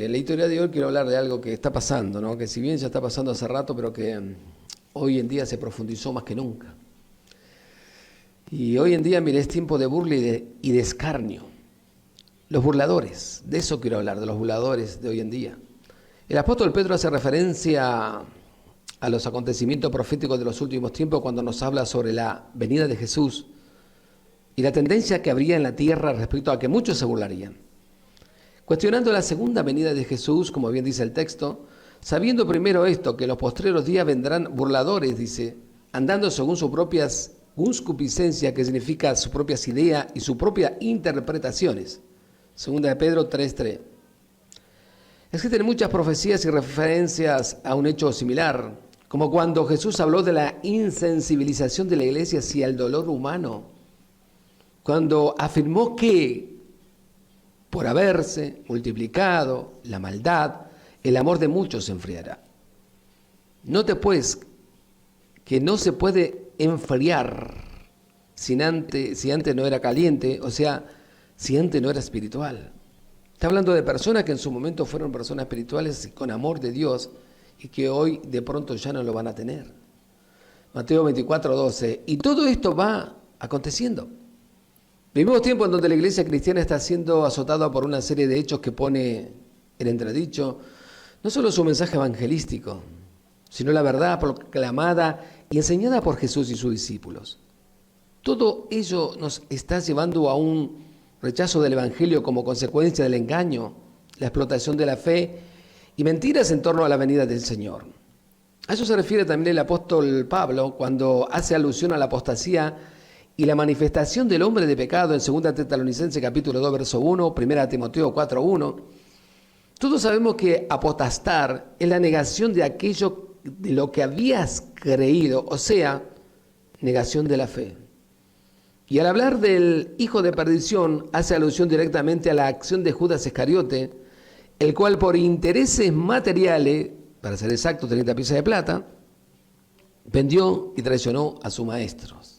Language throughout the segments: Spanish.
En la historia de hoy quiero hablar de algo que está pasando, ¿no? Que si bien ya está pasando hace rato, pero que hoy en día se profundizó más que nunca. Y hoy en día, mire, es tiempo de burla y de escarnio. Los burladores, de eso quiero hablar, de los burladores de hoy en día. El apóstol Pedro hace referencia a los acontecimientos proféticos de los últimos tiempos cuando nos habla sobre la venida de Jesús y la tendencia que habría en la tierra respecto a que muchos se burlarían. Cuestionando la segunda venida de Jesús, como bien dice el texto, sabiendo primero esto, que en los postreros días vendrán burladores, dice, andando según sus propias concupiscencias, que significa sus propias ideas y sus propias interpretaciones. Segunda de Pedro 3:3. Existen muchas profecías y referencias a un hecho similar, como cuando Jesús habló de la insensibilización de la iglesia hacia el dolor humano, cuando afirmó que por haberse multiplicado la maldad, el amor de muchos se enfriará. Note pues que no se puede enfriar si antes no era caliente, o sea, si antes no era espiritual. Está hablando de personas que en su momento fueron personas espirituales con amor de Dios y que hoy de pronto ya no lo van a tener. Mateo 24:12. Y todo esto va aconteciendo. Vivimos tiempos en donde la iglesia cristiana está siendo azotada por una serie de hechos que pone en entredicho no solo su mensaje evangelístico, sino la verdad proclamada y enseñada por Jesús y sus discípulos. Todo ello nos está llevando a un rechazo del evangelio como consecuencia del engaño, la explotación de la fe y mentiras en torno a la venida del Señor. A eso se refiere también el apóstol Pablo cuando hace alusión a la apostasía y la manifestación del hombre de pecado en 2 Tesalonicenses capítulo 2, verso 1, 1 Timoteo 4:1. Todos sabemos que apostastar es la negación de aquello de lo que habías creído, o sea, negación de la fe. Y al hablar del hijo de perdición, hace alusión directamente a la acción de Judas Iscariote, el cual por intereses materiales, para ser exacto, 30 piezas de plata, vendió y traicionó a sus maestros.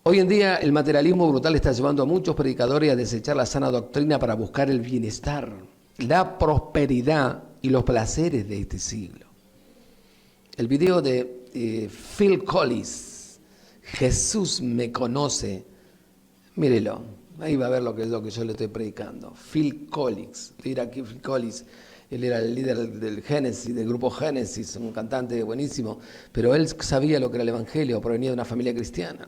Hoy en día el materialismo brutal está llevando a muchos predicadores a desechar la sana doctrina para buscar el bienestar, la prosperidad y los placeres de este siglo. El video de Phil Collins, Jesús me conoce, mírelo, ahí va a ver lo que es lo que yo le estoy predicando. Phil Collins, Phil Collins, él era el líder del Génesis, del grupo Génesis, un cantante buenísimo, pero él sabía lo que era el evangelio, provenía de una familia cristiana.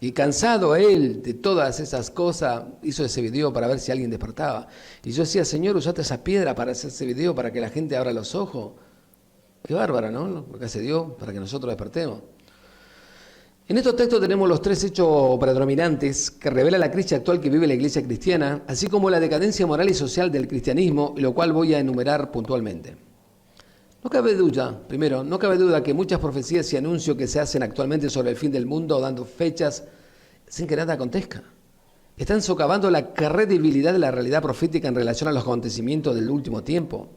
Y cansado él de todas esas cosas, hizo ese video para ver si alguien despertaba. Y yo decía, Señor, usaste esa piedra para hacer ese video, para que la gente abra los ojos. Qué bárbara, ¿no? Lo que hace Dios para que nosotros despertemos. En estos textos tenemos los tres hechos predominantes que revela la crisis actual que vive la iglesia cristiana, así como la decadencia moral y social del cristianismo, lo cual voy a enumerar puntualmente. No cabe duda que muchas profecías y anuncios que se hacen actualmente sobre el fin del mundo, dando fechas sin que nada acontezca, están socavando la credibilidad de la realidad profética en relación a los acontecimientos del último tiempo.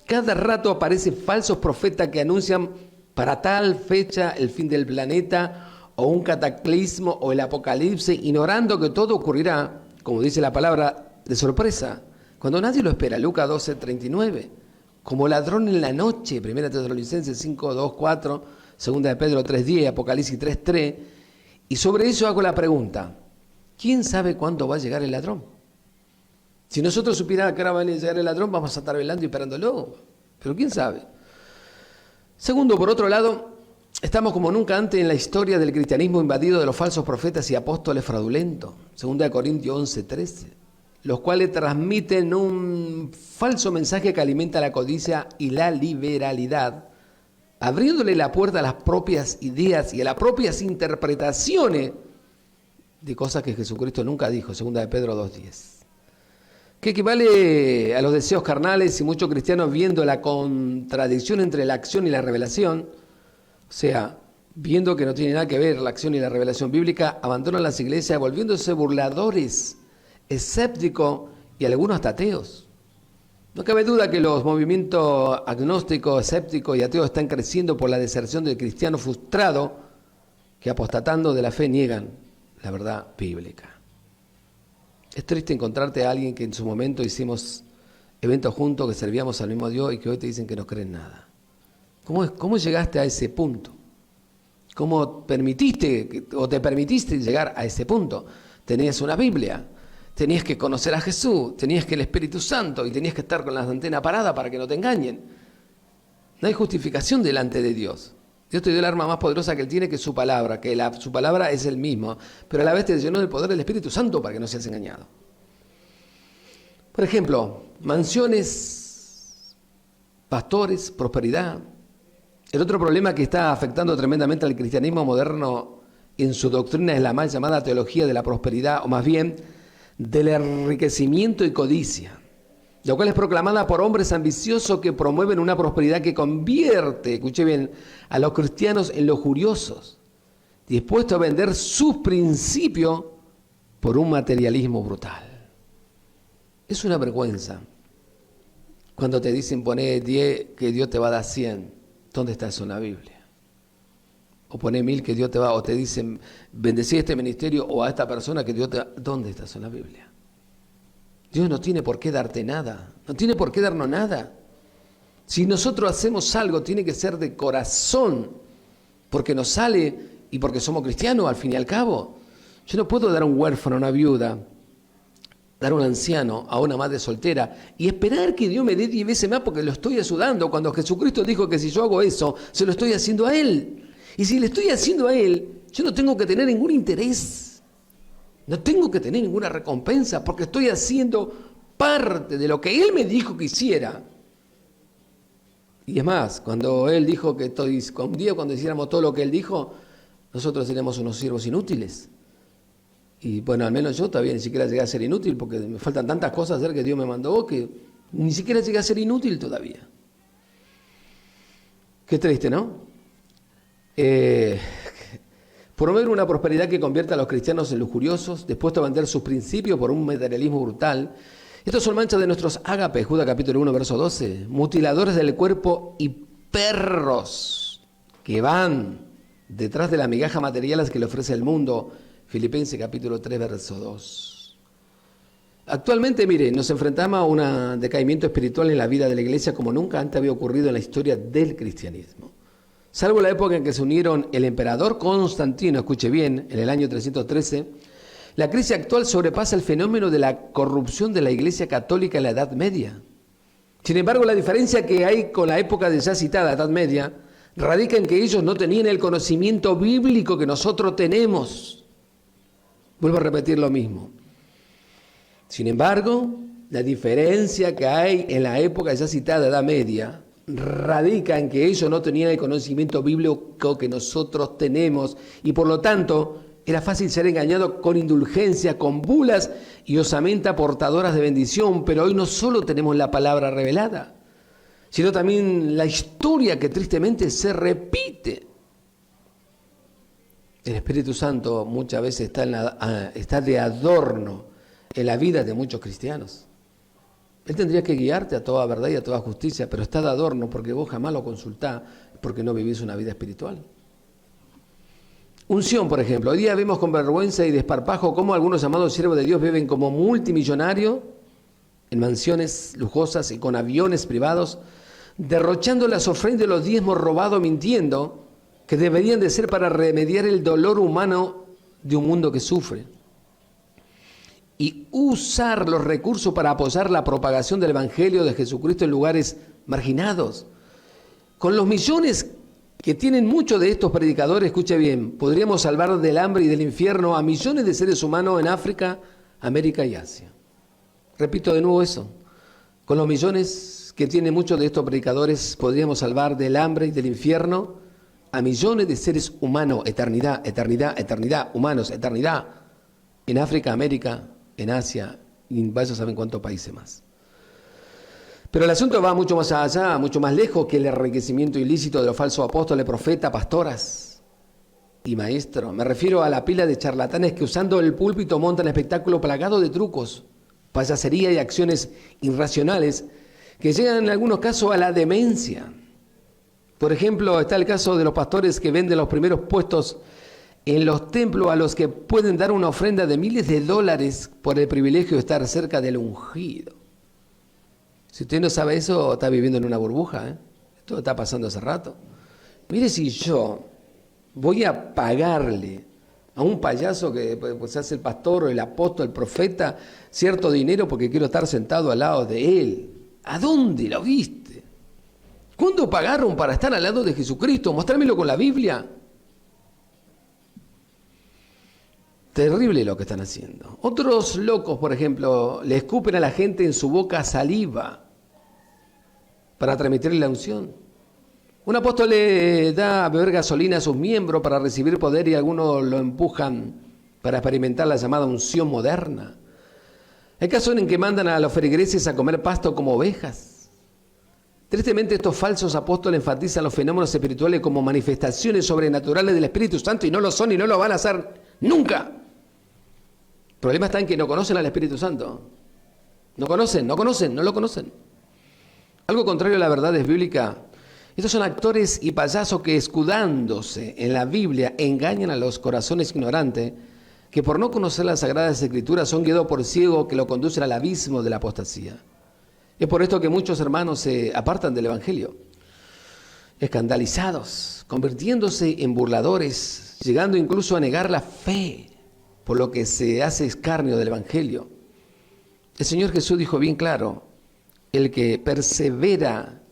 Cada rato aparecen falsos profetas que anuncian para tal fecha el fin del planeta o un cataclismo o el apocalipsis, ignorando que todo ocurrirá, como dice la palabra, de sorpresa, cuando nadie lo espera. Lucas 12:39. Como ladrón en la noche, 1 Tesalonicenses 5:2-4, 2 de Pedro 3:10, Apocalipsis 3:3. Y sobre eso hago la pregunta, ¿quién sabe cuándo va a llegar el ladrón? Si nosotros supiéramos que ahora va a llegar el ladrón, vamos a estar velando y esperándolo, pero ¿quién sabe? Segundo, por otro lado, estamos como nunca antes en la historia del cristianismo invadido de los falsos profetas y apóstoles fraudulentos, 2 Corintios 11:13. Los cuales transmiten un falso mensaje que alimenta la codicia y la liberalidad, abriéndole la puerta a las propias ideas y a las propias interpretaciones de cosas que Jesucristo nunca dijo, 2 de Pedro 2:10. Que equivale a los deseos carnales y muchos cristianos viendo la contradicción entre la acción y la revelación, o sea, viendo que no tiene nada que ver la acción y la revelación bíblica, abandonan las iglesias volviéndose burladores, escépticos y algunos hasta ateos. No cabe duda que los movimientos agnósticos, escépticos y ateos están creciendo por la deserción del cristiano frustrado que apostatando de la fe niegan la verdad bíblica. Es triste encontrarte a alguien que en su momento hicimos eventos juntos, que servíamos al mismo Dios y que hoy te dicen que no creen nada. ¿Cómo llegaste a ese punto? ¿Cómo te permitiste llegar a ese punto? Tenías una Biblia, tenías que conocer a Jesús, tenías que el Espíritu Santo y tenías que estar con las antenas paradas para que no te engañen. No hay justificación delante de Dios. Dios te dio el arma más poderosa que Él tiene, que es su palabra, su palabra es el mismo, pero a la vez te llenó del poder del Espíritu Santo para que no seas engañado. Por ejemplo, mansiones, pastores, prosperidad. El otro problema que está afectando tremendamente al cristianismo moderno en su doctrina es la mal llamada teología de la prosperidad, o más bien del enriquecimiento y codicia, lo cual es proclamada por hombres ambiciosos que promueven una prosperidad que convierte, escuche bien, a los cristianos en lujuriosos, dispuestos a vender sus principios por un materialismo brutal. Es una vergüenza cuando te dicen poné 10 que Dios te va a dar 100. ¿Dónde está eso en la Biblia? O poné 1000 que Dios te va, o te dicen bendecí a este ministerio o a esta persona que Dios te va. ¿Dónde está eso en la Biblia? Dios no tiene por qué darte nada, no tiene por qué darnos nada. Si nosotros hacemos algo, tiene que ser de corazón, porque nos sale y porque somos cristianos al fin y al cabo. Yo no puedo dar a un huérfano, a una viuda, dar a un anciano, a una madre soltera y esperar que Dios me dé 10 veces más porque lo estoy ayudando, cuando Jesucristo dijo que si yo hago eso, se lo estoy haciendo a Él. Y si le estoy haciendo a Él, yo no tengo que tener ningún interés, no tengo que tener ninguna recompensa porque estoy haciendo parte de lo que Él me dijo que hiciera. Y es más, cuando Él dijo que un día cuando hiciéramos todo lo que Él dijo, nosotros seríamos unos siervos inútiles. Y bueno, al menos yo todavía ni siquiera llegué a ser inútil porque me faltan tantas cosas a hacer que Dios me mandó que ni siquiera llegué a ser inútil todavía. Qué triste, ¿no? Promover una prosperidad que convierta a los cristianos en lujuriosos, dispuestos a vender sus principios por un materialismo brutal. Estos son manchas de nuestros ágapes, Judas capítulo 1, verso 12, mutiladores del cuerpo y perros que van detrás de las migajas materiales que le ofrece el mundo, Filipenses capítulo 3, verso 2. Actualmente, mire, nos enfrentamos a un decaimiento espiritual en la vida de la iglesia como nunca antes había ocurrido en la historia del cristianismo. Salvo la época en que se unieron el emperador Constantino, escuche bien, en el año 313, la crisis actual sobrepasa el fenómeno de la corrupción de la iglesia católica en la Edad Media. Sin embargo, la diferencia que hay con la época de ya citada Edad Media radica en que ellos no tenían el conocimiento bíblico que nosotros tenemos. Vuelvo a repetir lo mismo. Sin embargo, la diferencia que hay en la época ya citada Edad Media radica en que ellos no tenían el conocimiento bíblico que nosotros tenemos y por lo tanto era fácil ser engañado con indulgencia, con bulas y osamenta portadoras de bendición, pero hoy no solo tenemos la palabra revelada, sino también la historia que tristemente se repite. El Espíritu Santo muchas veces está de adorno en la vida de muchos cristianos. Él tendría que guiarte a toda verdad y a toda justicia, pero está de adorno porque vos jamás lo consultás, porque no vivís una vida espiritual. Unción, por ejemplo. Hoy día vemos con vergüenza y desparpajo cómo algunos llamados siervos de Dios viven como multimillonarios en mansiones lujosas y con aviones privados, derrochando las ofrendas y los diezmos robados, mintiendo, que deberían de ser para remediar el dolor humano de un mundo que sufre. Y usar los recursos para apoyar la propagación del Evangelio de Jesucristo en lugares marginados. Con los millones que tienen muchos de estos predicadores, escuche bien, podríamos salvar del hambre y del infierno a millones de seres humanos en África, América y Asia. Repito de nuevo eso. Con los millones que tienen muchos de estos predicadores, podríamos salvar del hambre y del infierno a millones de seres humanos, eternidad, eternidad, eternidad, humanos, eternidad, en África, América, en Asia, y vaya a saber cuántos países más. Pero el asunto va mucho más allá, mucho más lejos que el enriquecimiento ilícito de los falsos apóstoles, profetas, pastoras y maestros. Me refiero a la pila de charlatanes que usando el púlpito montan espectáculos plagados de trucos, payasería y acciones irracionales que llegan en algunos casos a la demencia. Por ejemplo, está el caso de los pastores que venden los primeros puestos en los templos a los que pueden dar una ofrenda de miles de dólares por el privilegio de estar cerca del ungido. Si usted no sabe eso, está viviendo en una burbuja, ¿eh? Esto está pasando hace rato. Mire, si yo voy a pagarle a un payaso que pues, hace el pastor o el apóstol, el profeta, cierto dinero porque quiero estar sentado al lado de él. ¿A dónde lo viste? ¿Cuándo pagaron para estar al lado de Jesucristo? Mostrármelo con la Biblia. Terrible lo que están haciendo. Otros locos, por ejemplo, le escupen a la gente en su boca saliva para transmitirle la unción. Un apóstol le da a beber gasolina a sus miembros para recibir poder y algunos lo empujan para experimentar la llamada unción moderna. Hay casos en que mandan a los feligreses a comer pasto como ovejas. Tristemente, estos falsos apóstoles enfatizan los fenómenos espirituales como manifestaciones sobrenaturales del Espíritu Santo y no lo son y no lo van a hacer nunca. El problema está en que no conocen al Espíritu Santo. No lo conocen. Algo contrario a la verdad es bíblica. Estos son actores y payasos que, escudándose en la Biblia, engañan a los corazones ignorantes que por no conocer las Sagradas Escrituras son guiados por ciegos que lo conducen al abismo de la apostasía. Es por esto que muchos hermanos se apartan del Evangelio, escandalizados, convirtiéndose en burladores, llegando incluso a negar la fe, por lo que se hace escarnio del Evangelio. El Señor Jesús dijo bien claro: el que persevera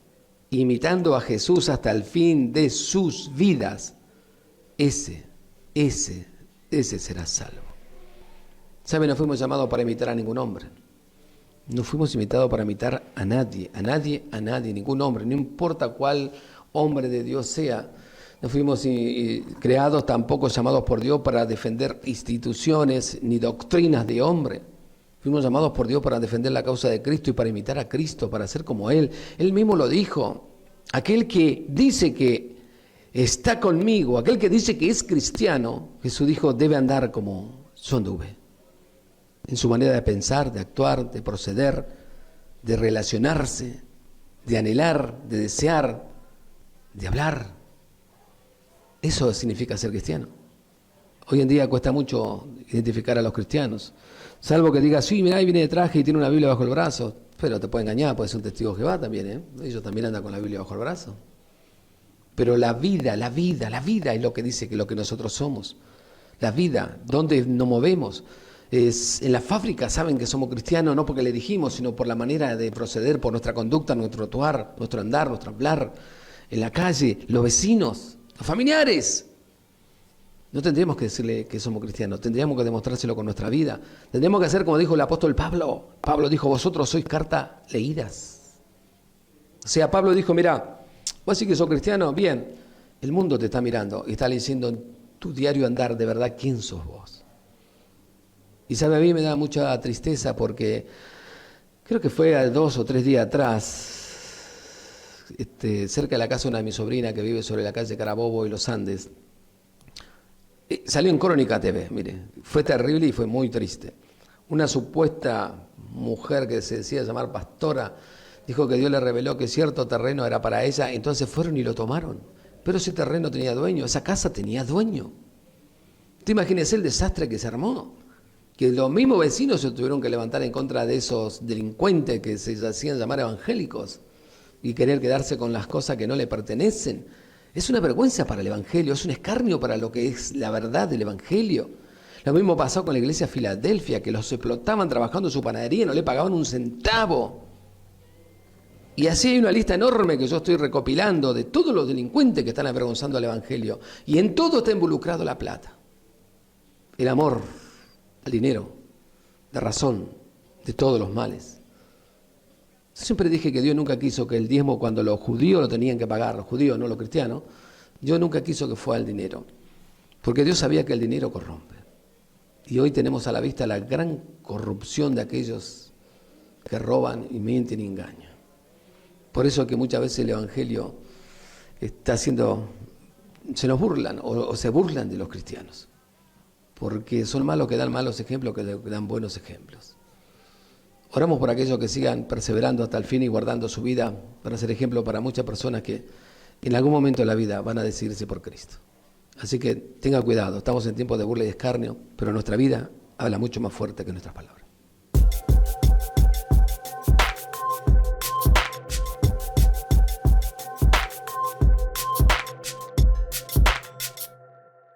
imitando a Jesús hasta el fin de sus vidas, ese será salvo. ¿Saben? No fuimos llamados para imitar a ningún hombre. No fuimos invitados para imitar a nadie, ningún hombre, no importa cuál hombre de Dios sea. No fuimos creados, tampoco llamados por Dios para defender instituciones ni doctrinas de hombre. Fuimos llamados por Dios para defender la causa de Cristo y para imitar a Cristo, para ser como Él. Él mismo lo dijo. Aquel que dice que está conmigo, aquel que dice que es cristiano, Jesús dijo, debe andar como yo anduve. En su manera de pensar, de actuar, de proceder, de relacionarse, de anhelar, de desear, de hablar. Eso significa ser cristiano. Hoy en día cuesta mucho identificar a los cristianos, salvo que digas, sí, mira, ahí viene de traje y tiene una Biblia bajo el brazo, pero te puede engañar, puede ser un testigo de Jehová también, ¿eh? Ellos también andan con la Biblia bajo el brazo. Pero la vida es lo que dice que lo que nosotros somos. La vida, donde nos movemos. En la fábrica saben que somos cristianos, no porque le dijimos, sino por la manera de proceder, por nuestra conducta, nuestro actuar, nuestro andar, nuestro hablar. En la calle, los vecinos, los familiares. No tendríamos que decirle que somos cristianos, tendríamos que demostrárselo con nuestra vida. Tendríamos que hacer como dijo el apóstol Pablo. Pablo dijo, vosotros sois cartas leídas. O sea, Pablo dijo, mira, vos sí que sos cristiano, bien, el mundo te está mirando y está diciendo en tu diario andar de verdad quién sos vos. Y sabe, a mí me da mucha tristeza porque creo que fue 2 o 3 días atrás, cerca de la casa de una de mis sobrinas que vive sobre la calle Carabobo y Los Andes, salió en Crónica TV, mire, fue terrible y fue muy triste. Una supuesta mujer que se decía llamar pastora, dijo que Dios le reveló que cierto terreno era para ella, entonces fueron y lo tomaron. Pero ese terreno tenía dueño, esa casa tenía dueño. ¿Te imaginas el desastre que se armó? Que los mismos vecinos se tuvieron que levantar en contra de esos delincuentes que se hacían llamar evangélicos y querer quedarse con las cosas que no le pertenecen. Es una vergüenza para el Evangelio, es un escarnio para lo que es la verdad del Evangelio. Lo mismo pasó con la iglesia de Filadelfia, que los explotaban trabajando en su panadería y no le pagaban un centavo. Y así hay una lista enorme que yo estoy recopilando de todos los delincuentes que están avergonzando al Evangelio. Y en todo está involucrado la plata, el amor, el dinero, la razón de todos los males. Yo siempre dije que Dios nunca quiso que el diezmo, cuando los judíos lo tenían que pagar, los judíos, no los cristianos, Dios nunca quiso que fuera el dinero, porque Dios sabía que el dinero corrompe. Y hoy tenemos a la vista la gran corrupción de aquellos que roban y mienten y engañan. Por eso es que muchas veces el Evangelio está haciendo, se nos burlan o se burlan de los cristianos, porque son malos que dan malos ejemplos, que dan buenos ejemplos. Oramos por aquellos que sigan perseverando hasta el fin y guardando su vida para ser ejemplo para muchas personas que en algún momento de la vida van a decidirse por Cristo. Así que tenga cuidado, estamos en tiempos de burla y escarnio, pero nuestra vida habla mucho más fuerte que nuestras palabras.